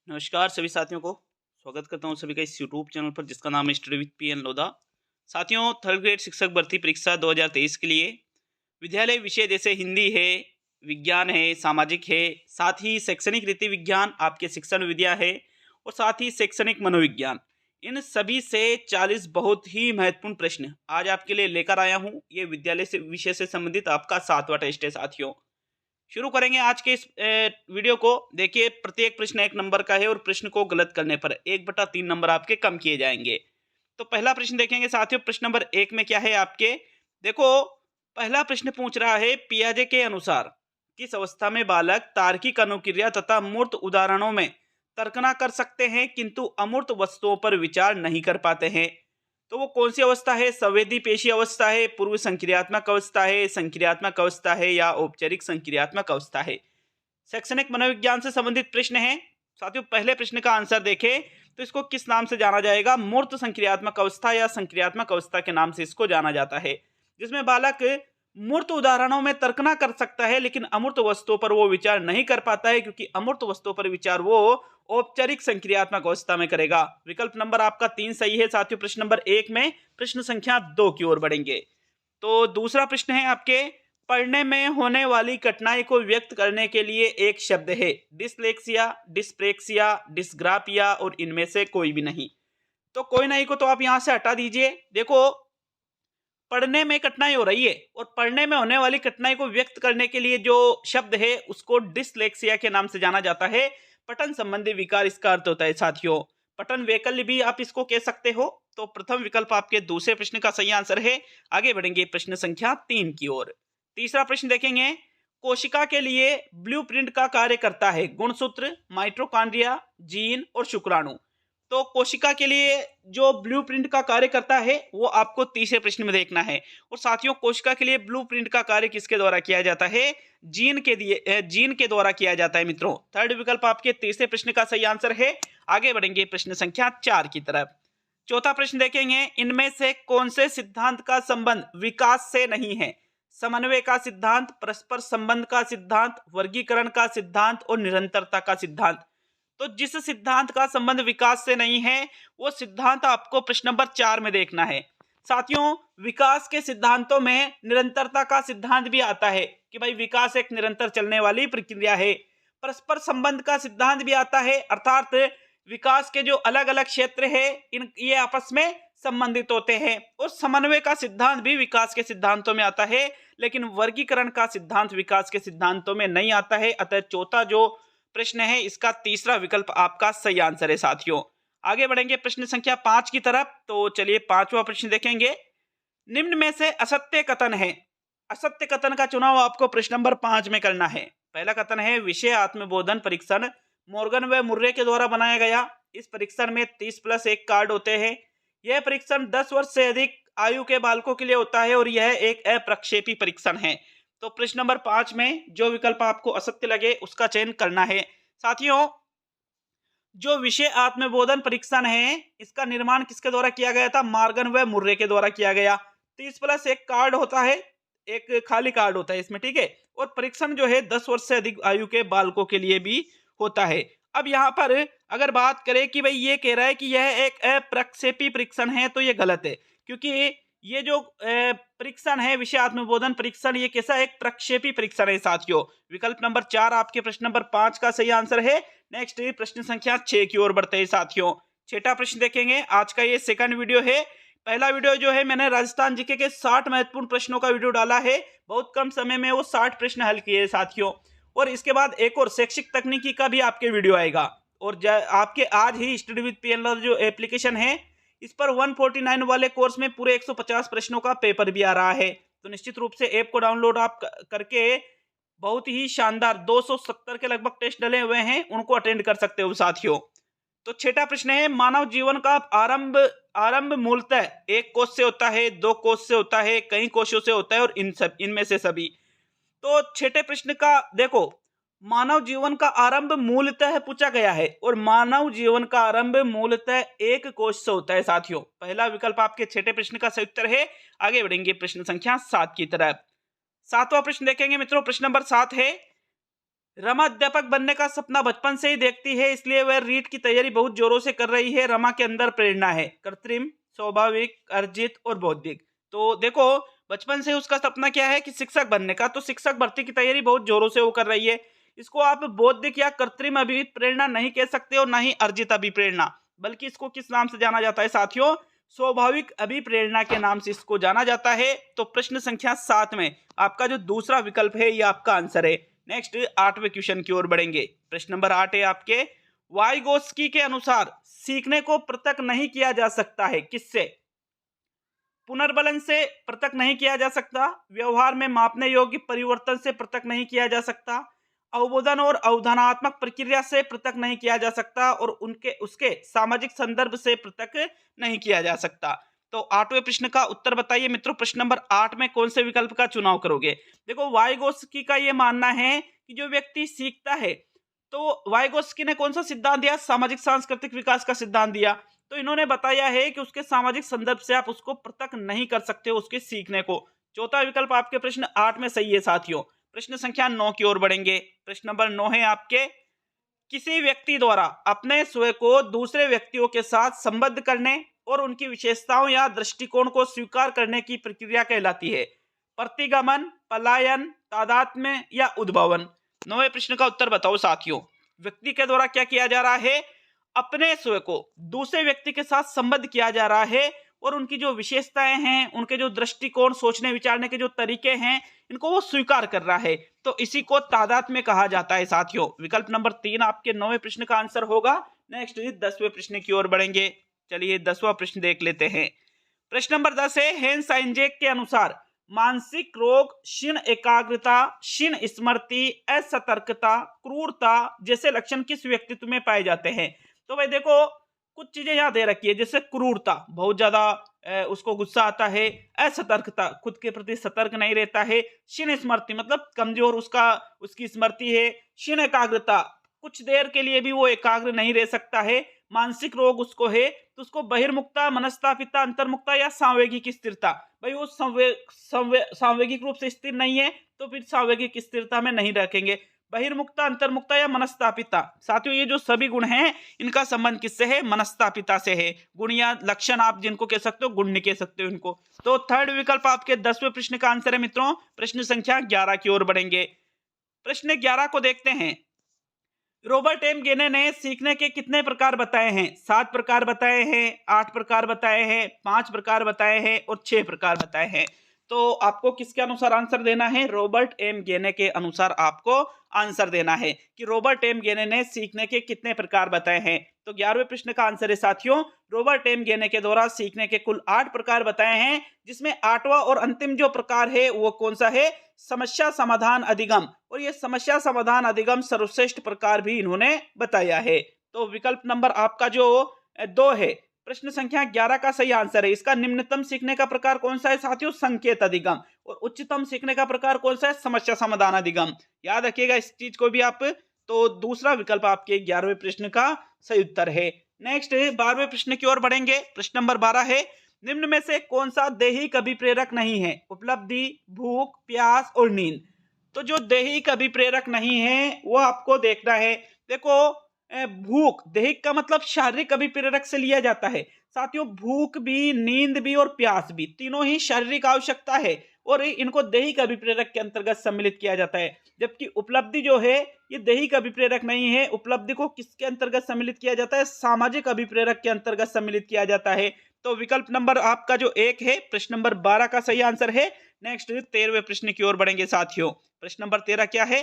नमस्कार सभी साथियों को। स्वागत करता हूं सभी का इस यूट्यूब चैनल पर जिसका नाम है स्टडी विद पीएन लोधा। साथियों, थर्ड ग्रेड शिक्षक भर्ती परीक्षा 2023 के लिए विद्यालय विषय जैसे हिंदी है, विज्ञान है, सामाजिक है, साथ ही शैक्षणिक रीति विज्ञान, आपके शिक्षण विद्या है और साथ ही शैक्षणिक मनोविज्ञान, इन सभी से 40 बहुत ही महत्वपूर्ण प्रश्न आज आपके लिए लेकर आया हूं। ये विद्यालय से विषय से संबंधित आपका 7वां टेस्ट है साथियों। शुरू करेंगे आज के इस वीडियो को। देखिए, प्रत्येक प्रश्न 1 नंबर का है और प्रश्न को गलत करने पर 1/3 नंबर आपके कम किए जाएंगे। तो पहला प्रश्न देखेंगे साथियों। प्रश्न नंबर 1 में क्या है आपके, देखो, पहला प्रश्न पूछ रहा है, पियाजे के अनुसार किस अवस्था में बालक तार्किक अनुक्रिया तथा मूर्त उदाहरणों में तर्कना कर सकते हैं किंतु अमूर्त वस्तुओं पर विचार नहीं कर पाते हैं। तो वो कौन सी अवस्था है? संवेदी पेशी अवस्था है, पूर्व संक्रियात्मक अवस्था है, संक्रियात्मक अवस्था है या औपचारिक संक्रियात्मक अवस्था है। शैक्षणिक मनोविज्ञान से संबंधित प्रश्न है साथियों। पहले प्रश्न का आंसर देखें तो इसको किस नाम से जाना जाएगा? मूर्त संक्रियात्मक अवस्था या संक्रियात्मक अवस्था के नाम से इसको जाना जाता है, जिसमें बालक मूर्त उदाहरणों में तर्कना कर सकता है लेकिन अमूर्त वस्तुओं पर वो विचार नहीं कर पाता है, क्योंकि अमूर्त वस्तुओं पर विचार वो औपचारिक संक्रियात्मक अवस्था में करेगा। विकल्प नंबर आपका 3 सही है साथियों। प्रश्न नंबर 1 में प्रश्न संख्या 2 की ओर बढ़ेंगे। तो दूसरा प्रश्न है आपके, पढ़ने में होने वाली कठिनाई को व्यक्त करने के लिए एक शब्द है। डिसलेक्सिया, डिस्प्रेक्सिया, डिस्ग्राफिया और इनमें से कोई भी नहीं। तो कोई नहीं को तो आप यहां से हटा दीजिए। देखो, पढ़ने में कठिनाई हो रही है और पढ़ने में होने वाली कठिनाई को व्यक्त करने के लिए जो शब्द है उसको डिसलेक्सिया के नाम से जाना जाता है। पठन संबंधी विकार इसका अर्थ होता है साथियों। पठन वैकल्य भी आप इसको कह सकते हो। तो प्रथम विकल्प आपके दूसरे प्रश्न का सही आंसर है। आगे बढ़ेंगे प्रश्न संख्या 3 की ओर। तीसरा प्रश्न देखेंगे, कोशिका के लिए ब्लूप्रिंट का कार्य करता है गुणसूत्र, माइटोकॉन्ड्रिया, जीन और शुक्राणु। तो कोशिका के लिए जो ब्लूप्रिंट का कार्य करता है वो आपको तीसरे प्रश्न में देखना है। और साथियों, कोशिका के लिए ब्लूप्रिंट का कार्य किसके द्वारा किया जाता है? जीन के द्वारा किया जाता है मित्रों। थर्ड विकल्प आपके तीसरे प्रश्न का सही आंसर है। आगे बढ़ेंगे प्रश्न संख्या 4 की तरफ। चौथा प्रश्न देखेंगे, इनमें से कौन से सिद्धांत का संबंध विकास से नहीं है? समन्वय का सिद्धांत, परस्पर संबंध का सिद्धांत, वर्गीकरण का सिद्धांत और निरंतरता का सिद्धांत। तो जिस सिद्धांत का संबंध विकास से नहीं है वो सिद्धांत आपको प्रश्न नंबर 4 में देखना है साथियों। विकास के सिद्धांतों में निरंतरता का सिद्धांत भी आता है कि भाई विकास एक निरंतर चलने वाली प्रक्रिया है। परस्पर संबंध का सिद्धांत भी आता है, अर्थात विकास के जो अलग अलग क्षेत्र है इन ये आपस में संबंधित होते हैं। और समन्वय का सिद्धांत भी विकास के सिद्धांतों में आता है, लेकिन वर्गीकरण का सिद्धांत विकास के सिद्धांतों में नहीं आता है। अतः चौथा जो प्रश्न है इसका तीसरा विकल्प आपका सही आंसर है साथियों। आगे बढ़ेंगे प्रश्न संख्या 5 की तरफ। तो चलिए पांचवा प्रश्न देखेंगे, निम्न में से असत्य कथन है। असत्य कथन का चुनाव आपको प्रश्न नंबर 5 में करना है। पहला कथन है, विषय आत्मबोधन परीक्षण मॉर्गन व मुर्रे के द्वारा बनाया गया। इस परीक्षण में 30+1 कार्ड होते हैं। यह परीक्षण 10 वर्ष से अधिक आयु के बालकों के लिए होता है और यह एक अप्रक्षेपी परीक्षण है। तो प्रश्न नंबर 5 में जो विकल्प आपको असत्य लगे उसका चयन करना है साथियों। जो विषय आत्मबोधन परीक्षण है इसका निर्माण किसके द्वारा किया गया था? मॉर्गन व मुर्रे के द्वारा किया गया। 30+1 कार्ड होता है, एक खाली कार्ड होता है इसमें, ठीक है। और परीक्षण जो है 10 वर्ष से अधिक आयु के बालकों के लिए भी होता है। अब यहाँ पर अगर बात करें कि भाई ये कह रहा है कि यह एक अप्रक्षेपी परीक्षण है, तो ये गलत है, क्योंकि ये जो परीक्षण है विषय आत्मबोधन परीक्षण ये कैसा एक प्रक्षेपी परीक्षण है साथियों। विकल्प नंबर 4 आपके प्रश्न नंबर 5 का सही आंसर है। नेक्स्ट प्रश्न संख्या 6 की ओर बढ़ते हैं साथियों। छठा प्रश्न देखेंगे। आज का ये सेकंड वीडियो है। पहला वीडियो जो है मैंने राजस्थान जीके के 60 महत्वपूर्ण प्रश्नों का वीडियो डाला है। बहुत कम समय में वो 60 प्रश्न हल किए साथियों। और इसके बाद एक और शैक्षिक तकनीकी का भी आपके वीडियो आएगा। और आपके आज ही स्टडी विद पीएन जो एप्लीकेशन है इस पर 149 वाले कोर्स में पूरे 150 प्रश्नों का पेपर भी आ रहा है। तो निश्चित रूप से ऐप को डाउनलोड आप करके बहुत ही शानदार 270 के लगभग टेस्ट डले हुए हैं, उनको अटेंड कर सकते हो साथियों। तो छठा प्रश्न है, मानव जीवन का आरंभ मूलतः एक कोष से होता है, 2 कोष से होता है, कई कोषों से होता है और इनमें से सभी। तो छठे प्रश्न का देखो, मानव जीवन का आरंभ मूलतः पूछा गया है और मानव जीवन का आरंभ मूलतः एक कोष से होता है साथियों। पहला विकल्प आपके छठे प्रश्न का सही उत्तर है। आगे बढ़ेंगे प्रश्न संख्या 7 की तरफ। सातवां प्रश्न देखेंगे मित्रों। प्रश्न नंबर 7 है, रमा अध्यापक बनने का सपना बचपन से ही देखती है, इसलिए वह रीट की तैयारी बहुत जोरों से कर रही है। रमा के अंदर प्रेरणा है, कृत्रिम, स्वाभाविक, अर्जित और बौद्धिक। तो देखो, बचपन से उसका सपना क्या है कि शिक्षक बनने का, तो शिक्षक भर्ती की तैयारी बहुत जोरों से वो कर रही है। इसको आप बौद्धिक या कृत्रिम अभिप्रेरणा नहीं कह सकते और ना ही अर्जित अभिप्रेरणा, बल्कि इसको किस नाम से जाना जाता है साथियों? स्वाभाविक अभिप्रेरणा के नाम से इसको जाना जाता है। तो प्रश्न संख्या 7 में आपका जो दूसरा विकल्प है ये आपका आंसर है। नेक्स्ट 8वें क्वेश्चन की ओर बढ़ेंगे। प्रश्न नंबर 8 है आपके, वाइगोस्की के अनुसार सीखने को पृथक नहीं किया जा सकता है, किससे? पुनर्बलन से पृथक नहीं किया जा सकता, व्यवहार में मापने योग्य परिवर्तन से पृथक नहीं किया जा सकता, अवबोधन और अवधारणात्मक प्रक्रिया से पृथक नहीं किया जा सकता और उसके सामाजिक संदर्भ से पृथक नहीं किया जा सकता। तो 8वें प्रश्न का उत्तर बताइए मित्रों। प्रश्न नंबर 8 में कौन से विकल्प का चुनाव करोगे? देखो, वाइगोस्की का यह मानना है कि जो व्यक्ति सीखता है, तो वाइगोस्की ने कौन सा सिद्धांत दिया? सामाजिक सांस्कृतिक विकास का सिद्धांत दिया। तो इन्होंने बताया है कि उसके सामाजिक संदर्भ से आप उसको पृथक नहीं कर सकते हो, उसके सीखने को। चौथा विकल्प आपके प्रश्न 8 में सही है साथियों। प्रश्न संख्या 9 की ओर बढ़ेंगे। प्रश्न नंबर 9 है आपके, किसी व्यक्ति द्वारा अपने स्वयं को दूसरे व्यक्तियों के साथ संबद्ध करने और उनकी विशेषताओं या दृष्टिकोण को स्वीकार करने की प्रक्रिया कहलाती है? प्रतिगमन, पलायन, तादात्म्य या उद्भवन? 9वें प्रश्न का उत्तर बताओ साथियों। व्यक्ति के द्वारा क्या किया जा रहा है? अपने स्वयं को दूसरे व्यक्ति के साथ संबद्ध किया जा रहा है और उनकी जो विशेषताएं हैं, उनके जो दृष्टिकोण, सोचने विचारने के जो तरीके हैं, इनको वो स्वीकार कर रहा है। तो इसी को तादात्म्य कहा जाता है साथियों। विकल्प नंबर 3 आपके 9वें प्रश्न का आंसर होगा। नेक्स्ट 10वें प्रश्न की ओर बढ़ेंगे। चलिए 10वां प्रश्न देख लेते हैं। प्रश्न नंबर 10 है, हेंस आइंजैक के अनुसार मानसिक रोग, क्षीण एकाग्रता, क्षीण स्मृति, असतर्कता, क्रूरता जैसे लक्षण किस व्यक्तित्व में पाए जाते हैं? तो भाई देखो, कुछ चीजें यहाँ दे रखी है, जैसे क्रूरता, बहुत ज्यादा उसको गुस्सा आता है, असतर्कता, खुद के प्रति सतर्क नहीं रहता है, क्षीण स्मृति मतलब कमजोर उसकी स्मृति है, क्षीण एकाग्रता, कुछ देर के लिए भी वो एकाग्र नहीं रह सकता है, मानसिक रोग उसको है, तो उसको बहिर्मुखता, मनस्तापिता, अंतर्मुखता या सांवेगिक स्थिरता। भाई वो सांवेगिक रूप से स्थिर नहीं है, तो फिर सांवेगिक स्थिरता में नहीं रखेंगे। बहिर्मुखता, अंतर्मुखता या मनस्तापिता। साथियों, ये जो सभी गुण हैं, इनका संबंध किससे है? मनस्तापिता से है। गुण या लक्षण आप जिनको कह सकते हो, गुण नहीं कह सकते हो इनको। तो थर्ड विकल्प आपके 10वें प्रश्न का आंसर है मित्रों। प्रश्न संख्या 11 की ओर बढ़ेंगे। प्रश्न 11 को देखते हैं। रॉबर्ट एम गेने ने सीखने के कितने प्रकार बताए हैं? 7 प्रकार बताए हैं, 8 प्रकार बताए हैं, 5 प्रकार बताए हैं और 6 प्रकार बताए हैं। तो आपको किसके अनुसार आंसर देना है? रॉबर्ट एम गेने के अनुसार आपको आंसर देना है कि रॉबर्ट एम गेने ने सीखने के कितने प्रकार बताए हैं। तो 11वें प्रश्न का आंसर है साथियों, रॉबर्ट एम गेने के द्वारा सीखने के कुल 8 प्रकार बताए हैं, जिसमें 8वां और अंतिम जो प्रकार है वो कौन सा है? समस्या समाधान अधिगम। और ये समस्या समाधान अधिगम सर्वश्रेष्ठ प्रकार भी इन्होंने बताया है। तो विकल्प नंबर आपका जो 2 है, प्रश्न संख्या 11 का सही आंसर है। इसका निम्नतम सीखने का प्रकार कौन सा है साथियों? संकेत अधिगम। और उच्चतम सीखने का प्रकार कौन सा है? समस्या समाधान अधिगम। याद रखिएगा इस चीज को भी आप। तो दूसरा विकल्प आपके 11वें प्रश्न का सही उत्तर है। नेक्स्ट 12वें प्रश्न की ओर बढ़ेंगे। प्रश्न नंबर 12 है, निम्न में से कौन सा दैहिक अभिप्रेरक नहीं है? उपलब्धि, भूख, प्यास और नींद। तो जो दैहिक अभिप्रेरक नहीं है वो आपको देखना है। देखो, भूख, दैहिक का मतलब शारीरिक अभिप्रेरक से लिया जाता है साथियों। भूख भी, नींद भी और प्यास भी, तीनों ही शारीरिक आवश्यकता है और इनको दैहिक अभिप्रेरक के अंतर्गत सम्मिलित किया जाता है। जबकि उपलब्धि जो है ये दैहिक अभिप्रेरक नहीं है। उपलब्धि को किसके अंतर्गत सम्मिलित किया जाता है? सामाजिक अभिप्रेरक के अंतर्गत सम्मिलित किया जाता है। तो विकल्प नंबर आपका जो 1 है, प्रश्न नंबर 12 का सही आंसर है। नेक्स्ट 13वें प्रश्न की ओर बढ़ेंगे साथियों। प्रश्न नंबर 13 क्या है?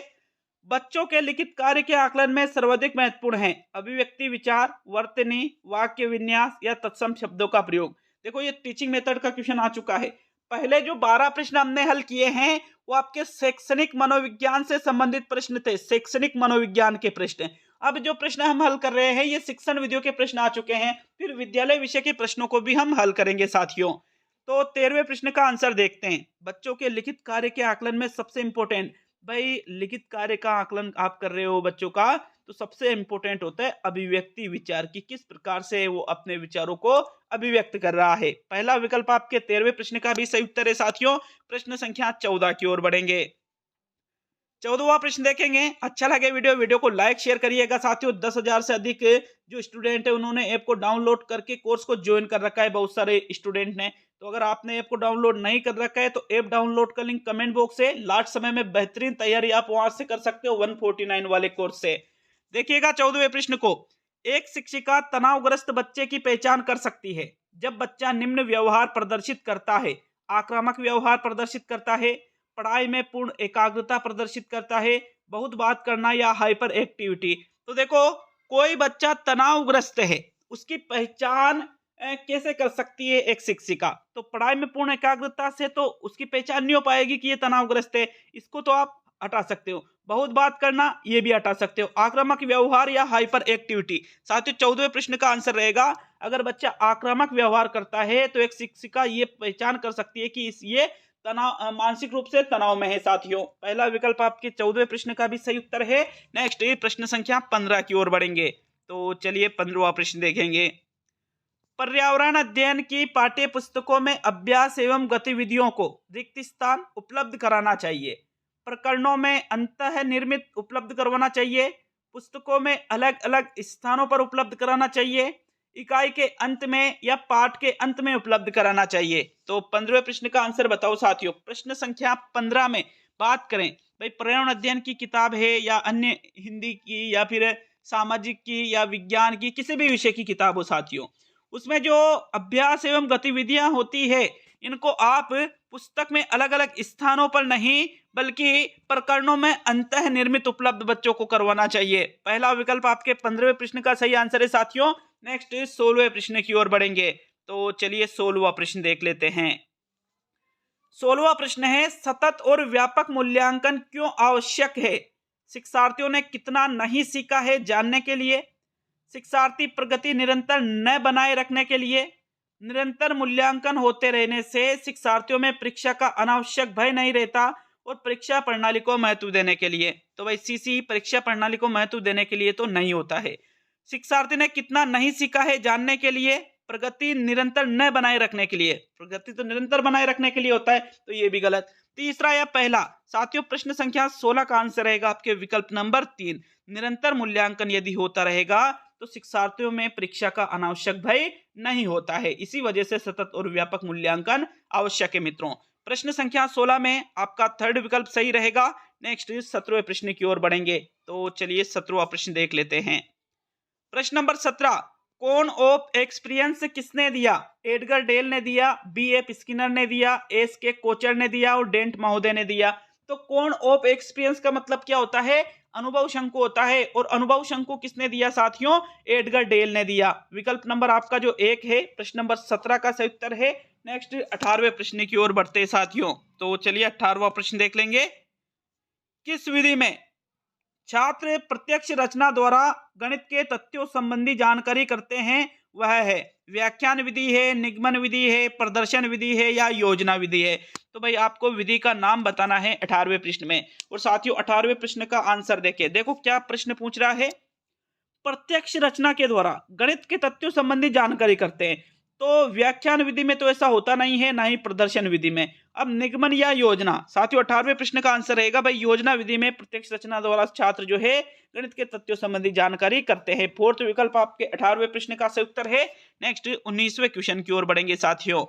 बच्चों के लिखित कार्य के आकलन में सर्वाधिक महत्वपूर्ण है अभिव्यक्ति, विचार, वर्तनी, वाक्य विन्यास या तत्सम शब्दों का प्रयोग। देखो, ये टीचिंग मेथड का क्वेश्चन आ चुका है। पहले जो 12 प्रश्न हमने हल किए हैं वो आपके शैक्षणिक मनोविज्ञान से संबंधित प्रश्न थे, शैक्षणिक मनोविज्ञान के प्रश्न। अब जो प्रश्न हम हल कर रहे हैं ये शिक्षण विधियों के प्रश्न आ चुके हैं। फिर विद्यालय विषय के प्रश्नों को भी हम हल करेंगे साथियों। तो 13वें प्रश्न का आंसर देखते हैं। बच्चों के लिखित कार्य के आकलन में सबसे इंपॉर्टेंट, भाई लिखित कार्य का आकलन आप कर रहे हो बच्चों का, तो सबसे इंपॉर्टेंट होता है अभिव्यक्ति, विचार की किस प्रकार से वो अपने विचारों को अभिव्यक्त कर रहा है। पहला विकल्प आपके 13वें प्रश्न का भी सही उत्तर है साथियों। प्रश्न संख्या 14 की ओर बढ़ेंगे। 14वां प्रश्न देखेंगे। अच्छा लगे वीडियो को लाइक शेयर करिएगा साथियों। 10,000 से अधिक जो स्टूडेंट है उन्होंने ऐप को डाउनलोड करके कोर्स को ज्वाइन कर रखा है, बहुत सारे स्टूडेंट ने। तो अगर आपने ऐप को डाउनलोड नहीं कर रखा है तो ऐप डाउनलोड का लिंक कमेंट बॉक्स से, लास्ट समय में बेहतरीन तैयारी आप वहां से कर सकते हो 149 वाले कोर्स से। देखिएगा 14वें प्रश्न को। एक शिक्षिका तनावग्रस्त बच्चे की पहचान कर सकती है जब बच्चा निम्न व्यवहार प्रदर्शित करता है। आक्रामक व्यवहार प्रदर्शित करता है, पढ़ाई में पूर्ण एकाग्रता प्रदर्शित करता है, बहुत बात करना या हाइपर एक्टिविटी। तो देखो, कोई बच्चा तनावग्रस्त है, उसकी पहचान कैसे कर सकती है एक शिक्षिका? तो पढ़ाई में पूर्ण एकाग्रता से तो उसकी पहचान नहीं हो पाएगी कि ये तनावग्रस्त है, इसको तो आप हटा सकते हो। बहुत बात करना, ये भी हटा सकते हो। आक्रामक व्यवहार या हाइपर एक्टिविटी। साथियों 14वें प्रश्न का आंसर रहेगा, अगर बच्चा आक्रामक व्यवहार करता है तो एक शिक्षिका ये पहचान कर सकती है कि ये तनाव, मानसिक रूप से तनाव में है। साथियों पहला विकल्प आपके 14वें प्रश्न का भी सही उत्तर है। नेक्स्ट प्रश्न संख्या 15 की ओर बढ़ेंगे। तो चलिए 15वां प्रश्न देखेंगे। पर्यावरण अध्ययन की पाठ्य पुस्तकों में अभ्यास एवं गतिविधियों को रिक्त स्थान उपलब्ध कराना चाहिए। प्रकरणों में अंतः निर्मित उपलब्ध करवाना चाहिए। पुस्तकों में अलग अलग स्थानों पर उपलब्ध कराना चाहिए। इकाई के अंत में या पाठ के अंत में उपलब्ध कराना चाहिए। तो 15वें प्रश्न का आंसर बताओ साथियों। प्रश्न संख्या 15 में बात करें, भाई पर्यावरण अध्ययन की किताब है या अन्य हिंदी की या फिर सामाजिक की या विज्ञान की, किसी भी विषय की किताब हो साथियों, उसमें जो अभ्यास एवं गतिविधियां होती है इनको आप पुस्तक में अलग अलग स्थानों पर नहीं बल्कि प्रकरणों में अंतः निर्मित उपलब्ध बच्चों को करवाना चाहिए। पहला विकल्प आपके 15वें प्रश्न का सही आंसर है साथियों। नेक्स्ट 16वें प्रश्न की ओर बढ़ेंगे। तो चलिए 16वां प्रश्न देख लेते हैं। 16वां प्रश्न है, सतत और व्यापक मूल्यांकन क्यों आवश्यक है? शिक्षार्थियों ने कितना नहीं सीखा है जानने के लिए, शिक्षार्थी प्रगति निरंतर न बनाए रखने के लिए, निरंतर मूल्यांकन होते रहने से शिक्षार्थियों में परीक्षा का अनावश्यक भय नहीं रहता और परीक्षा प्रणाली को महत्व देने के लिए। तो भाई सीसी परीक्षा प्रणाली को महत्व देने के लिए तो नहीं होता है। शिक्षार्थी ने कितना नहीं सीखा है जानने के लिए, प्रगति निरंतर न बनाए रखने के लिए। प्रगति तो निरंतर बनाए रखने के लिए होता है, तो ये भी गलत। तीसरा या पहला? साथियों प्रश्न संख्या 16 का आंसर रहेगा आपके विकल्प नंबर 3। निरंतर मूल्यांकन यदि होता रहेगा तो शिक्षार्थियों में परीक्षा का अनावश्यक भय नहीं होता है। इसी वजह से सतत और व्यापक मूल्यांकन आवश्यक है मित्रों। प्रश्न संख्या 16 में आपका थर्ड विकल्प सही रहेगा। नेक्स्ट 17वें प्रश्न की ओर बढ़ेंगे। तो चलिए 17वां प्रश्न देख लेते हैं। प्रश्न नंबर 17, कौन ऑफ एक्सपीरियंस किसने दिया? एडगर डेल ने दिया, बी.एफ. स्किनर ने दिया, एस.के. कोचर ने दिया और डेंट महोदय ने दिया। तो कौन ऑफ एक्सपीरियंस का मतलब क्या होता है? अनुभव शंकु होता है। और अनुभव शंकु किसने दिया साथियों? एडगर डेल ने दिया। विकल्प नंबर आपका जो 1 है प्रश्न नंबर 17 का सही उत्तर है। नेक्स्ट 18वें प्रश्न की ओर बढ़ते हैं साथियों। तो चलिए 18वां प्रश्न देख लेंगे। किस विधि में छात्र प्रत्यक्ष रचना द्वारा गणित के तथ्यों संबंधी जानकारी करते हैं? वह है व्याख्यान विधि है, निगमन विधि है, प्रदर्शन विधि है या योजना विधि है। तो भाई आपको विधि का नाम बताना है 18वें प्रश्न में। और साथियों 18वें प्रश्न का आंसर देखिए, देखो क्या प्रश्न पूछ रहा है। प्रत्यक्ष रचना के द्वारा गणित के तथ्यों संबंधी जानकारी करते हैं। तो व्याख्यान विधि में तो ऐसा होता नहीं है, ना ही प्रदर्शन विधि में। अब निगमन या योजना, साथियों 18वें प्रश्न का आंसर रहेगा भाई योजना विधि में प्रत्यक्ष रचना द्वारा छात्र जो है गणित के तथ्यों संबंधी जानकारी करते हैं। फोर्थ विकल्प आपके 18वें प्रश्न का सही उत्तर है। नेक्स्ट 19वें क्वेश्चन की ओर बढ़ेंगे साथियों।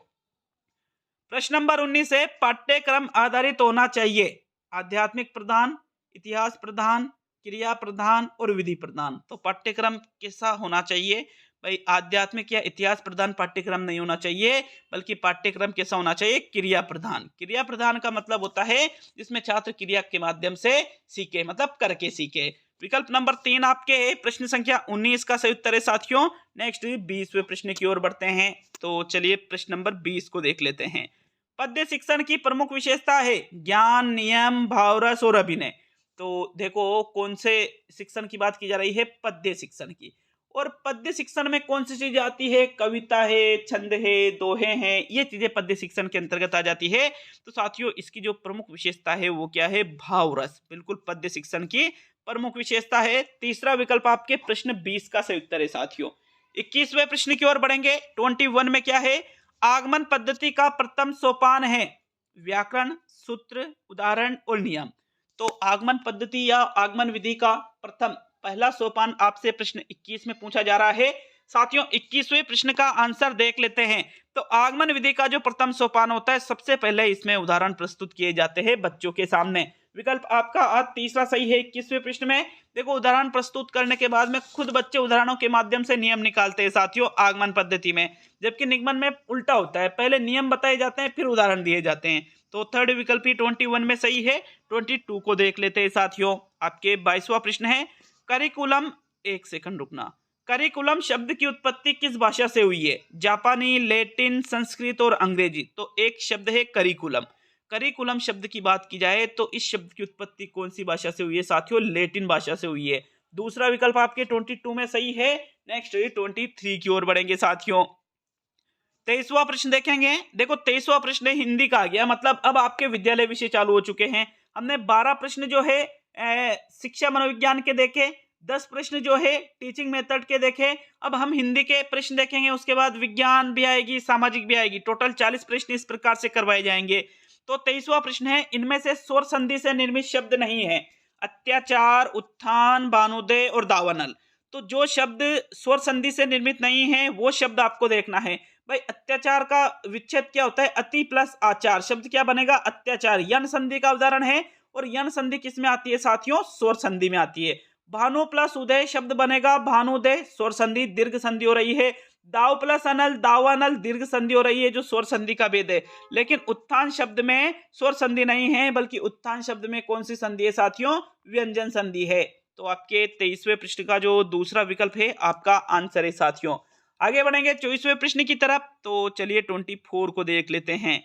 प्रश्न नंबर 19 है, पाठ्यक्रम आधारित होना चाहिए। आध्यात्मिक प्रधान, इतिहास प्रधान, क्रिया प्रधान और विधि प्रधान। तो पाठ्यक्रम कैसा होना चाहिए? भाई आध्यात्मिक या इतिहास प्रधान पाठ्यक्रम नहीं होना चाहिए, बल्कि पाठ्यक्रम कैसा होना चाहिए? क्रिया प्रधान। क्रिया प्रधान का मतलब होता है जिसमें छात्र क्रिया के माध्यम से सीखे, मतलब करके सीखे। विकल्प नंबर 3 आपके प्रश्न संख्या 19 का सही उत्तर है साथियों। नेक्स्ट 20वें प्रश्न की ओर बढ़ते हैं। तो चलिए प्रश्न नंबर 20 को देख लेते हैं। पद्य शिक्षण की प्रमुख विशेषता है ज्ञान, नियम, भावरस और अभिनय। तो देखो कौन से शिक्षण की बात की जा रही है? पद्य शिक्षण की। और पद्य शिक्षण में कौन सी चीज आती है? कविता है, छंद है, दोहे हैं, ये चीजें पद्य शिक्षण के अंतर्गत आ जाती है। तो साथियों इसकी जो प्रमुख विशेषता है वो क्या है? भावरस। बिल्कुल पद्य शिक्षण की प्रमुख विशेषता है। तीसरा विकल्प आपके प्रश्न 20 का सही उत्तर है साथियों। 21वें प्रश्न की ओर बढ़ेंगे। 21 में क्या है? आगमन पद्धति का प्रथम सोपान है व्याकरण, सूत्र, उदाहरण और नियम। तो आगमन पद्धति या आगमन विधि का प्रथम पहला सोपान आपसे प्रश्न 21 में पूछा जा रहा है। साथियों 21वें प्रश्न का आंसर देख लेते हैं। तो आगमन विधि का जो प्रथम सोपान होता है, सबसे पहले इसमें उदाहरण प्रस्तुत किए जाते हैं बच्चों के सामने। विकल्प आपका आज तीसरा सही है 21वें प्रश्न में। देखो उदाहरण प्रस्तुत करने के बाद में खुद बच्चे उदाहरणों के माध्यम से नियम निकालते हैं साथियों आगमन पद्धति में, जबकि निगमन में उल्टा होता है, पहले नियम बताए जाते हैं फिर उदाहरण दिए जाते हैं। तो थर्ड विकल्प ही 21 में सही है। 22 को देख लेते हैं साथियों। आपके 22वां प्रश्न है करिकुलम, एक सेकंड रुकना, करिकुलम शब्द की उत्पत्ति किस भाषा से हुई है? जापानी, लैटिन, संस्कृत और अंग्रेजी। तो एक शब्द है करिकुलम। करिकुलम शब्द की बात की जाए तो इस शब्द की उत्पत्ति कौन सी भाषा से हुई है साथियों? लैटिन भाषा से हुई है। दूसरा विकल्प आपके 22 में सही है। नेक्स्ट 23 की ओर बढ़ेंगे साथियों। 23वां प्रश्न देखेंगे। देखो 23वां प्रश्न हिंदी का आ गया, मतलब अब आपके विद्यालय विषय चालू हो चुके हैं। हमने 12 प्रश्न जो है शिक्षा मनोविज्ञान के देखे, 10 प्रश्न जो है टीचिंग मेथड के देखे। अब हम हिंदी के प्रश्न देखेंगे, उसके बाद विज्ञान भी आएगी, सामाजिक भी आएगी। टोटल 40 प्रश्न इस प्रकार से करवाए जाएंगे। तो 23वां प्रश्न है इनमें से स्वर संधि से निर्मित शब्द नहीं है। अत्याचार, उत्थान, भानुदय और दावानल। तो जो शब्द स्वर संधि से निर्मित नहीं है वो शब्द आपको देखना है। भाई अत्याचार का विच्छेद क्या होता है? अति प्लस आचार, शब्द क्या बनेगा? अत्याचार। यन संधि का उदाहरण है, और यन संधि किस में आती है साथियों? स्वर संधि में आती है। भानु प्लस उदय शब्द बनेगा भानुदय, स्वर संधि, दीर्घ संधि हो रही है। दाव प्लस अनल, दावानल, दीर्घ संधि हो रही है, जो स्वर संधि का भेद है। लेकिन उत्थान शब्द में स्वर संधि नहीं है, बल्कि उत्थान शब्द में कौन सी संधि है साथियों? व्यंजन संधि है। तो आपके 23वें प्रश्न का जो दूसरा विकल्प है आपका आंसर है साथियों। आगे बढ़ेंगे 24वें प्रश्न की तरफ। तो चलिए 24 को देख लेते हैं।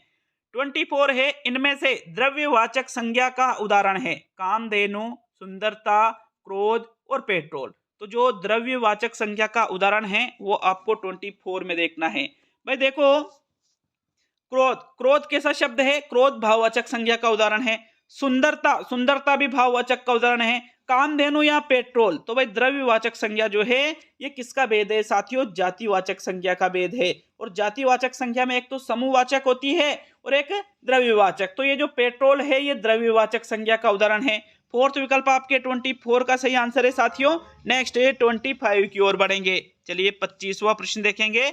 24 है इनमें से द्रव्यवाचक संज्ञा का उदाहरण है कामधेनु, सुंदरता, क्रोध और पेट्रोल। तो जो द्रव्यवाचक संज्ञा का उदाहरण है वो आपको 24 में देखना है। भाई देखो क्रोध, क्रोध कैसा शब्द है? क्रोध भाववाचक संज्ञा का उदाहरण है। सुंदरता, सुंदरता भी भाववाचक का उदाहरण है। कामधेनु या पेट्रोल, तो भाई द्रव्यवाचक संज्ञा जो है ये किसका भेद है साथियों? जातिवाचक संज्ञा का भेद है। और जातिवाचक संज्ञा में एक तो समूहवाचक होती है और एक द्रव्यवाचक। तो ये जो पेट्रोल है ये द्रव्यवाचक संज्ञा का उदाहरण है। फोर्थ विकल्प आपके 24 का सही आंसर है साथियों। नेक्स्ट 25 की ओर बढ़ेंगे। चलिए 25वां प्रश्न देखेंगे।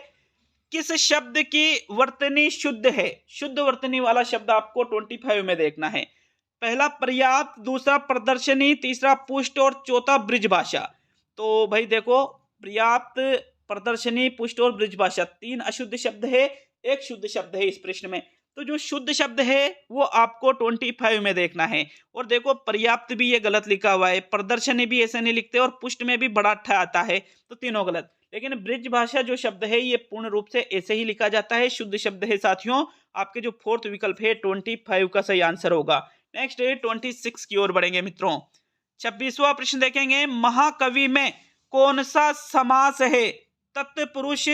किस शब्द की वर्तनी शुद्ध है? शुद्ध वर्तनी वाला शब्द आपको 25 में देखना है। पहला पर्याप्त, दूसरा प्रदर्शनी, तीसरा पुष्ट और चौथा ब्रिजभाषा। तो भाई देखो पर्याप्त, प्रदर्शनी, पुष्ट और ब्रिजभाषा 3 अशुद्ध शब्द है, एक शुद्ध शब्द है इस प्रश्न में। तो जो शुद्ध शब्द है वो आपको 25 में देखना है। और देखो पर्याप्त भी ये गलत लिखा हुआ है, प्रदर्शनी भी ऐसे नहीं लिखते और पुष्ट में भी बड़ा ठ आता है, तो तीनों गलत। लेकिन ब्रिजभाषा जो शब्द है ये पूर्ण रूप से ऐसे ही लिखा जाता है, शुद्ध शब्द है साथियों। आपके जो फोर्थ विकल्प है 25 का सही आंसर होगा। नेक्स्ट 26 की ओर बढ़ेंगे मित्रों। 26वां प्रश्न देखेंगे। महाकवि में कौन सा समास है? तत्पुरुष,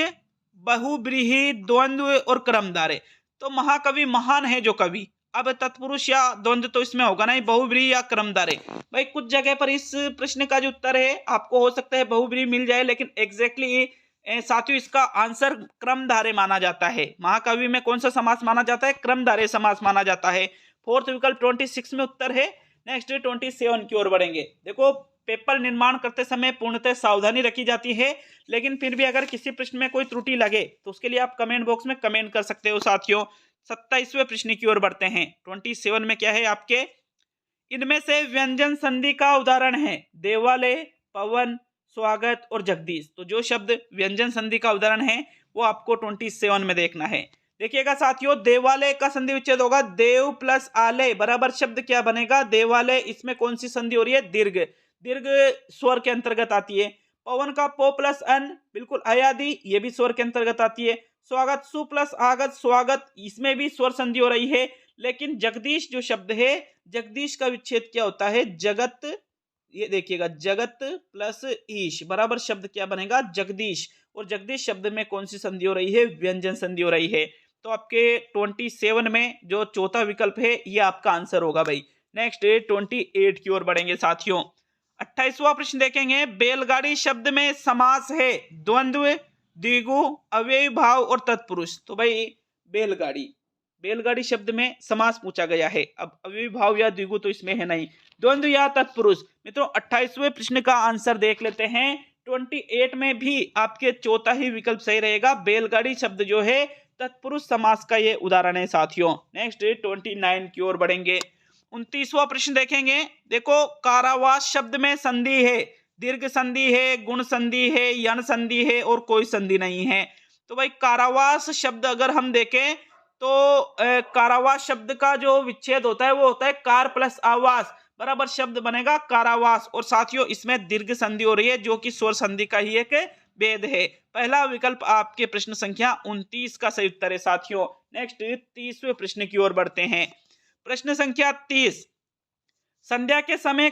बहुब्रीहि, द्वंद्व और क्रमधारय। तो महाकवि महान है जो कवि। अब तत्पुरुष या द्वंद्व तो इसमें होगा नहीं, बहुब्रीहि या क्रमधारय। भाई कुछ जगह पर इस प्रश्न का जो उत्तर है आपको हो सकता है बहुब्रीहि मिल जाए, लेकिन एग्जैक्टली साथियों इसका आंसर क्रमधारय माना जाता है। महाकवि में कौन सा समास माना जाता है? क्रमधारय समास माना जाता है। फोर्थ विकल्प 26 में उत्तर है। नेक्स्ट 27 की ओर बढ़ेंगे। देखो पेपर निर्माण करते समय पूर्णतः सावधानी रखी जाती है, लेकिन फिर भी अगर किसी प्रश्न में कोई त्रुटि लगे तो उसके लिए आप कमेंट बॉक्स में कमेंट कर सकते हो साथियों। 27वें प्रश्न की ओर बढ़ते हैं। 27 में क्या है आपके? इनमें से व्यंजन संधि का उदाहरण है देवालय, पवन, स्वागत और जगदीश। तो जो शब्द व्यंजन संधि का उदाहरण है वो आपको 27 में देखना है। देखिएगा साथियों, देवालय का संधि विच्छेद होगा देव प्लस आलय बराबर शब्द क्या बनेगा? देवालय। इसमें कौन सी संधि हो रही है? दीर्घ, दीर्घ स्वर के अंतर्गत आती है। पवन का पो प्लस अन बिल्कुल अयादि, ये भी स्वर के अंतर्गत आती है। स्वागत सु प्लस आगत स्वागत, इसमें भी स्वर संधि हो रही है। लेकिन जगदीश जो शब्द है, जगदीश का विच्छेद क्या होता है? जगत। ये देखिएगा जगत प्लस ईश बराबर शब्द क्या बनेगा? जगदीश। और जगदीश शब्द में कौन सी संधि हो रही है? व्यंजन संधि हो रही है। तो आपके 27 में जो चौथा विकल्प है ये आपका आंसर होगा भाई। नेक्स्ट 28 की ओर बढ़ेंगे साथियों। 28वां प्रश्न देखेंगे। बैलगाड़ी शब्द में समास है द्वंद्व, द्विगु, अव्ययी भाव और तत्पुरुष। तो भाई बैलगाड़ी, बैलगाड़ी शब्द में समास पूछा गया है। अब अविभाव या द्विगु तो इसमें है नहीं। द्वंद्व या तत्पुरुष, मित्रों 28वें प्रश्न का आंसर देख लेते हैं। 28 में भी आपके चौथा ही विकल्प सही रहेगा। बैलगाड़ी शब्द जो है तत्पुरुष समास का ये उदाहरण है साथियों। नेक्स्ट 29 की ओर बढ़ेंगे। 29वां प्रश्न देखेंगे। देखो, कारावास शब्द में संधि है, दीर्घ संधि है, गुण संधि है, यण संधि है और कोई संधि नहीं है। तो भाई कारावास शब्द अगर हम देखें तो कारावास शब्द का जो विच्छेद होता है वो होता है कार प्लस आवास बराबर शब्द बनेगा कारावास। और साथियों इसमें दीर्घ संधि हो रही है जो कि स्वर संधि का ही एक भेद है। पहला विकल्प आपके प्रश्न संख्या 29 का सही उत्तर है साथियों। नेक्स्ट 30वें प्रश्न की ओर बढ़ते हैं। प्रश्न संख्या 30, संध्या के समय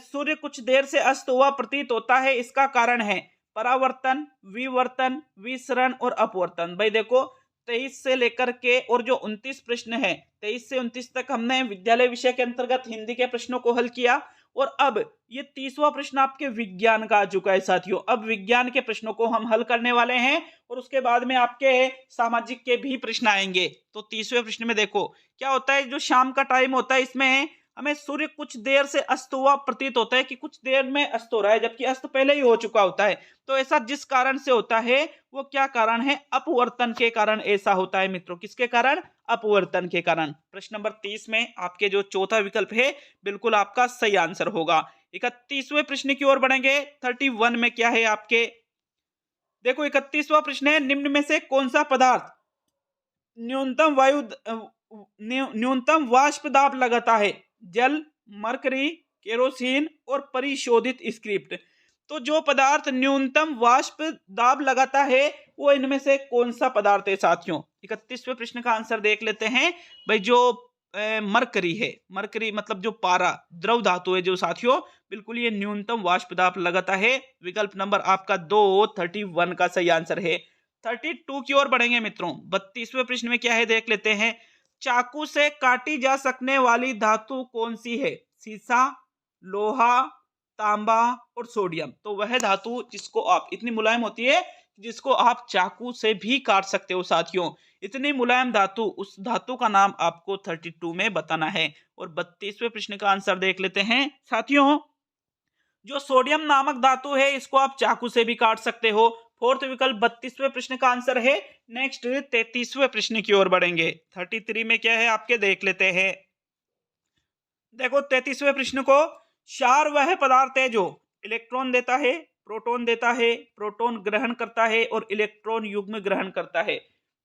सूर्य कुछ देर से अस्त हुआ प्रतीत होता है, इसका कारण है परावर्तन, विवर्तन, विसरण और अपवर्तन। भाई देखो 23 से लेकर के और जो 29 प्रश्न है 23 से 29 तक हमने विद्यालय विषय के अंतर्गत हिंदी के प्रश्नों को हल किया और अब ये 30वां प्रश्न आपके विज्ञान का आ चुका है साथियों। अब विज्ञान के प्रश्नों को हम हल करने वाले हैं और उसके बाद में आपके सामाजिक के भी प्रश्न आएंगे। तो 30वें प्रश्न में देखो क्या होता है, जो शाम का टाइम होता है इसमें हमें सूर्य कुछ देर से अस्त हुआ प्रतीत होता है कि कुछ देर में अस्त हो रहा है, जबकि अस्त पहले ही हो चुका होता है। तो ऐसा जिस कारण से होता है वो क्या कारण है, अपवर्तन के कारण ऐसा होता है मित्रों। किसके कारण, अपवर्तन के कारण। प्रश्न नंबर 30 में आपके जो चौथा विकल्प है बिल्कुल आपका सही आंसर होगा। 31वें प्रश्न की ओर बढ़ेंगे। 31 में क्या है आपके, देखो 31वां प्रश्न है, निम्न में से कौन सा पदार्थ न्यूनतम वाष्प दाब लगाता है, जल, मरकरी, केरोसिन और परिशोधित स्क्रिप्ट। तो जो पदार्थ न्यूनतम वाष्प दाब लगाता है वो इनमें से कौन सा पदार्थ है साथियों। 31वें प्रश्न का आंसर देख लेते हैं। भाई जो मरकरी है, मरकरी मतलब जो पारा द्रव धातु है जो साथियों, बिल्कुल ये न्यूनतम वाष्प दाब लगाता है। विकल्प नंबर आपका 2 31 का सही आंसर है। 32 की ओर बढ़ेंगे मित्रों। 32वें प्रश्न में क्या है देख लेते हैं। चाकू से काटी जा सकने वाली धातु कौन सी है, सीसा, लोहा, तांबा और सोडियम। तो वह धातु जिसको आप, इतनी मुलायम होती है जिसको आप चाकू से भी काट सकते हो साथियों। इतनी मुलायम धातु, उस धातु का नाम आपको 32 में बताना है। और 32वें प्रश्न का आंसर देख लेते हैं साथियों। जो सोडियम नामक धातु है इसको आप चाकू से भी काट सकते हो। फोर्थ विकल्प 32वें प्रश्न का आंसर है। नेक्स्ट 33वें प्रश्न की ओर बढ़ेंगे। 33 में क्या है आपके देख लेते हैं। देखो 33वें प्रश्न को, क्षार वह पदार्थ है जो इलेक्ट्रॉन देता है, प्रोटॉन देता है, प्रोटॉन ग्रहण करता है और इलेक्ट्रॉन युग्म ग्रहण करता है।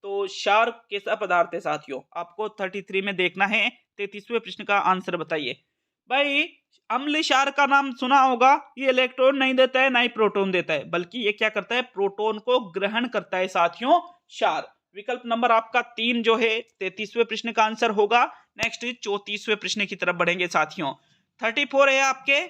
तो क्षार कैसा पदार्थ है साथियों, आपको 33 में देखना है। 33वें प्रश्न का आंसर बताइए। भाई अम्ल क्षार का नाम सुना होगा, ये इलेक्ट्रॉन नहीं देता है ना ही प्रोटॉन देता है, बल्कि ये क्या करता है, प्रोटॉन को ग्रहण करता है साथियों क्षार। विकल्प नंबर आपका 3 जो है 33वें प्रश्न का आंसर होगा। नेक्स्ट 34वें प्रश्न की तरफ बढ़ेंगे साथियों। 34 है आपके,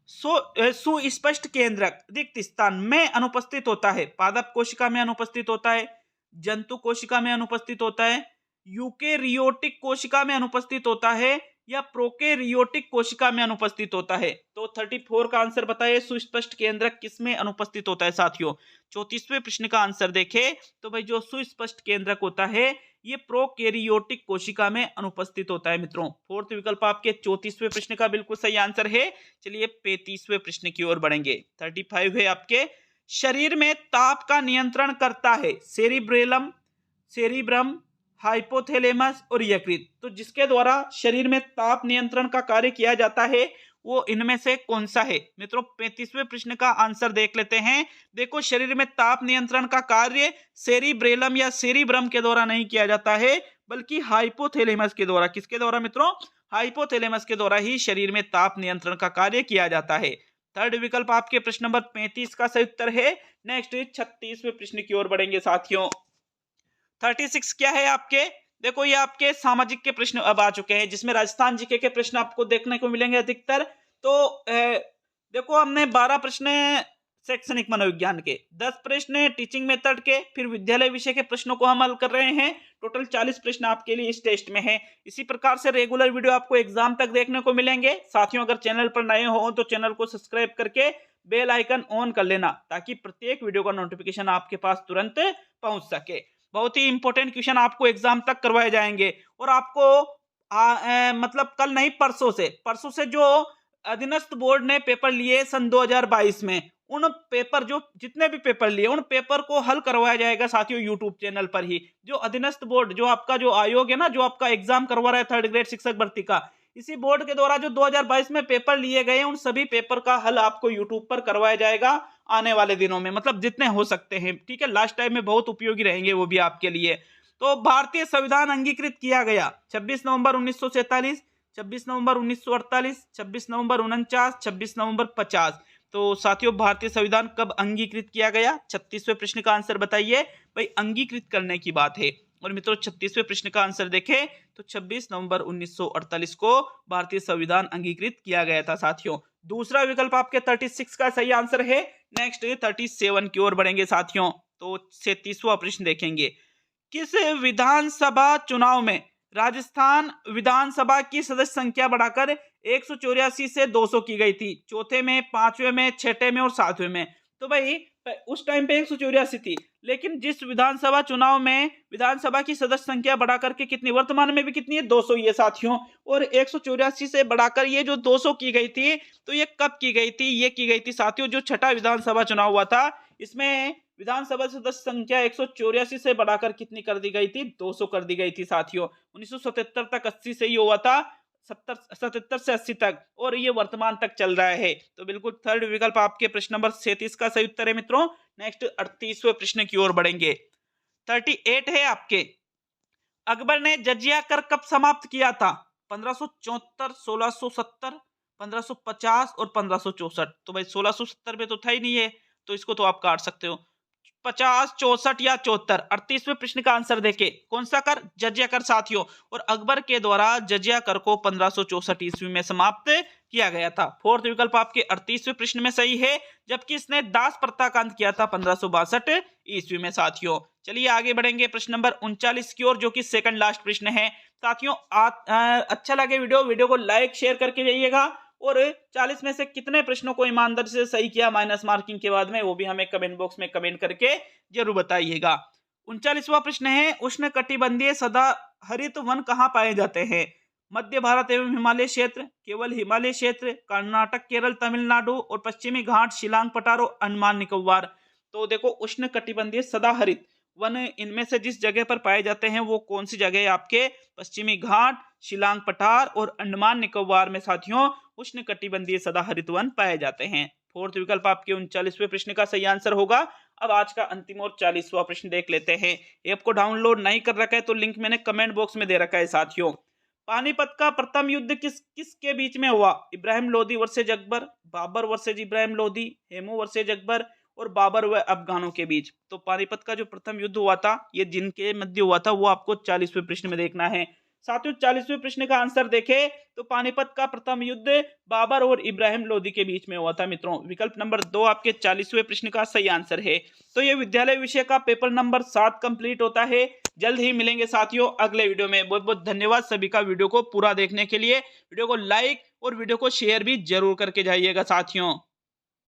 सुस्पष्ट केंद्रक रिक्त स्थान में अनुपस्थित होता है। पादप कोशिका में अनुपस्थित होता है, जंतु कोशिका में अनुपस्थित होता है, यूकेरियोटिक कोशिका में अनुपस्थित होता है या प्रोकैरियोटिक कोशिका में अनुपस्थित होता है। तो 34 का आंसर बताइए, सुस्पष्ट केंद्रक किसमें अनुपस्थित होता है साथियों। 34वें प्रश्न का आंसर देखें तो भाई जो सुस्पष्ट केंद्रक होता है ये प्रोकैरियोटिक कोशिका में अनुपस्थित होता है मित्रों। फोर्थ विकल्प आपके 34वें प्रश्न का बिल्कुल सही आंसर है। चलिए 35वें प्रश्न की ओर बढ़ेंगे। 35 है आपके, शरीर में ताप का नियंत्रण करता है सेरिब्रेलम, सेरिब्रम, हाइपोथैलेमस और यकृत। तो जिसके द्वारा शरीर में ताप नियंत्रण का कार्य किया जाता है वो इनमें से कौन सा है मित्रों। 35वें प्रश्न का आंसर देख लेते हैं। देखो शरीर में ताप नियंत्रण का कार्य सेरिब्रेलम या सेरिब्रम के द्वारा नहीं किया जाता है, बल्कि हाइपोथैलेमस के द्वारा। किसके द्वारा मित्रों, हाइपोथैलेमस के द्वारा ही शरीर में ताप नियंत्रण का कार्य किया जाता है। थर्ड विकल्प आपके प्रश्न नंबर 35 का सही उत्तर है। नेक्स्ट 36वें प्रश्न की ओर बढ़ेंगे साथियों। 36 क्या है आपके, देखो ये आपके सामाजिक के प्रश्न अब आ चुके हैं जिसमें राजस्थान जीके के प्रश्न आपको देखने को मिलेंगे अधिकतर। तो देखो हमने 12 प्रश्न शैक्षणिक मनोविज्ञान के, 10 प्रश्न टीचिंग मेथड के, फिर विद्यालय विषय के प्रश्नों को हम हल कर रहे हैं। टोटल 40 प्रश्न आपके लिए इस टेस्ट में है। इसी प्रकार से रेगुलर वीडियो आपको एग्जाम तक देखने को मिलेंगे। साथियों अगर चैनल पर नए हो तो चैनल को सब्सक्राइब करके बेल आइकन ऑन कर लेना ताकि प्रत्येक वीडियो का नोटिफिकेशन आपके पास तुरंत पहुंच सके। बहुत ही इंपॉर्टेंट क्वेश्चन आपको एग्जाम तक करवाए जाएंगे। और आपको मतलब कल नहीं परसों से जो अधीनस्थ बोर्ड ने पेपर लिए सन 2022 में, उन पेपर जो जितने भी पेपर लिए उन पेपर को हल करवाया जाएगा साथियों यूट्यूब चैनल पर ही। जो अधीनस्थ बोर्ड जो आपका जो आयोग है ना, जो आपका एग्जाम करवा रहा है थर्ड ग्रेड शिक्षक भर्ती का, इसी बोर्ड के द्वारा जो 2022 में पेपर लिए गए उन सभी पेपर का हल आपको यूट्यूब पर करवाया जाएगा आने वाले दिनों में, मतलब जितने हो सकते हैं। ठीक है, लास्ट टाइम में बहुत उपयोगी रहेंगे वो भी आपके लिए। तो भारतीय संविधान अंगीकृत किया गया 26 नवंबर 1947, 26 नवंबर 1948, 26 नवंबर 49, 26 नवंबर 50। तो साथियों भारतीय संविधान कब अंगीकृत किया गया? 36वें प्रश्न का आंसर बताइए भाई। अंगीकृत करने की बात है। और मित्रों 36वें प्रश्न का आंसर देखें तो 26 नवंबर 1948 को भारतीय संविधान अंगीकृत किया गया था साथियों। दूसरा विकल्प आपके 36 का सही आंसर है। नेक्स्ट 37 की ओर बढ़ेंगे साथियों। तो 37वां प्रश्न देखेंगे, किस विधानसभा चुनाव में राजस्थान विधानसभा की सदस्य संख्या बढ़ाकर 184 से 200 की गई थी? चौथे में, पांचवें में, छठे में और सातवें में। तो भाई उस टाइम पे 184 थी, लेकिन जिस विधानसभा चुनाव में विधानसभा की सदस्य संख्या बढ़ाकर के कितनी, वर्तमान में भी कितनी है? 200 ही है साथियों। और 184 से बढ़ाकर ये जो 200 की गई थी, तो ये कब की गई थी? ये की गई थी साथियों जो छठा विधानसभा चुनाव हुआ था, इसमें विधानसभा सदस्य संख्या 184 से बढ़ाकर कितनी कर दी गई थी? 200 कर दी गई थी साथियों। 1977 तक 80 से ही हुआ था, 77 से 80 तक, और ये वर्तमान तक चल रहा है। तो बिल्कुल थर्ड विकल्प आपके प्रश्न नंबर 37 का सही उत्तर है मित्रों। नेक्स्ट 38वें प्रश्न की ओर बढ़ेंगे। 38 है आपके, अकबर ने जजिया कर कब समाप्त किया था? 1574, 1670, 1550 और 1564। तो भाई 1670 में तो था ही नहीं है, तो इसको तो आप काट सकते हो। 50, 64 या 74। 38वें प्रश्न का आंसर देखे, कौन सा कर? जजिया कर साथियों। और अकबर के द्वारा जजिया कर को 1564 ईस्वी में समाप्त किया गया था। फोर्थ विकल्प आपके 38वें प्रश्न में सही है, जबकि इसने दास प्रथा का अंत किया था 1562 ईस्वी में साथियों। चलिए आगे बढ़ेंगे प्रश्न नंबर 39 की ओर, जो कि सेकंड लास्ट प्रश्न है साथियों। अच्छा लगे वीडियो को लाइक शेयर करके जाइएगा। और 40 में से कितने प्रश्नों को ईमानदारी से सही किया माइनस मार्किंग के बाद में, वो भी हमें कमेंट बॉक्स में कमेंट करके जरूर बताइएगा। 39वां प्रश्न है, उष्णकटिबंधीय सदा हरित वन कहाँ पाए जाते हैं? मध्य भारत एवं हिमालय क्षेत्र, केवल हिमालय क्षेत्र, कर्नाटक, केरल, तमिलनाडु और पश्चिमी घाट, शिलांग पठार और अंडमान निकोबार। तो देखो उष्णकटिबंधीय सदा हरित वन इनमें से जिस जगह पर पाए जाते हैं वो कौन सी जगह है आपके? पश्चिमी घाट, शिलांग पठार और अंडमान निकोबार में साथियों उष्णकटिबंधीय सदाहरित वन पाए जाते हैं। फोर्थ विकल्प आपके 39वें प्रश्न का सही आंसर होगा। अब आज का अंतिम और 40वां प्रश्न देख लेते हैं। ऐप को डाउनलोड नहीं कर रखा है तो लिंक मैंने कमेंट बॉक्स में दे रखा है साथियों। पानीपत का प्रथम युद्ध किसके बीच में हुआ? Ibrahim Lodi versus Akbar, Babur versus Ibrahim Lodi, Hemu versus Akbar और बाबर व अफगानों के बीच। तो पानीपत का जो प्रथम युद्ध हुआ था, ये जिनके मध्य हुआ था, वो आपको 40वें प्रश्न में देखना है साथियों। 40वें प्रश्न का आंसर देखें तो पानीपत का प्रथम युद्ध बाबर और इब्राहिम लोदी के बीच में हुआ था मित्रों। विकल्प नंबर 2 आपके 40वें प्रश्न का सही आंसर है। तो ये विद्यालय विषय का पेपर नंबर 7 कंप्लीट होता है। जल्द ही मिलेंगे साथियों अगले वीडियो में। बहुत बहुत धन्यवाद सभी का वीडियो को पूरा देखने के लिए। वीडियो को लाइक और वीडियो को शेयर भी जरूर करके जाइएगा साथियों।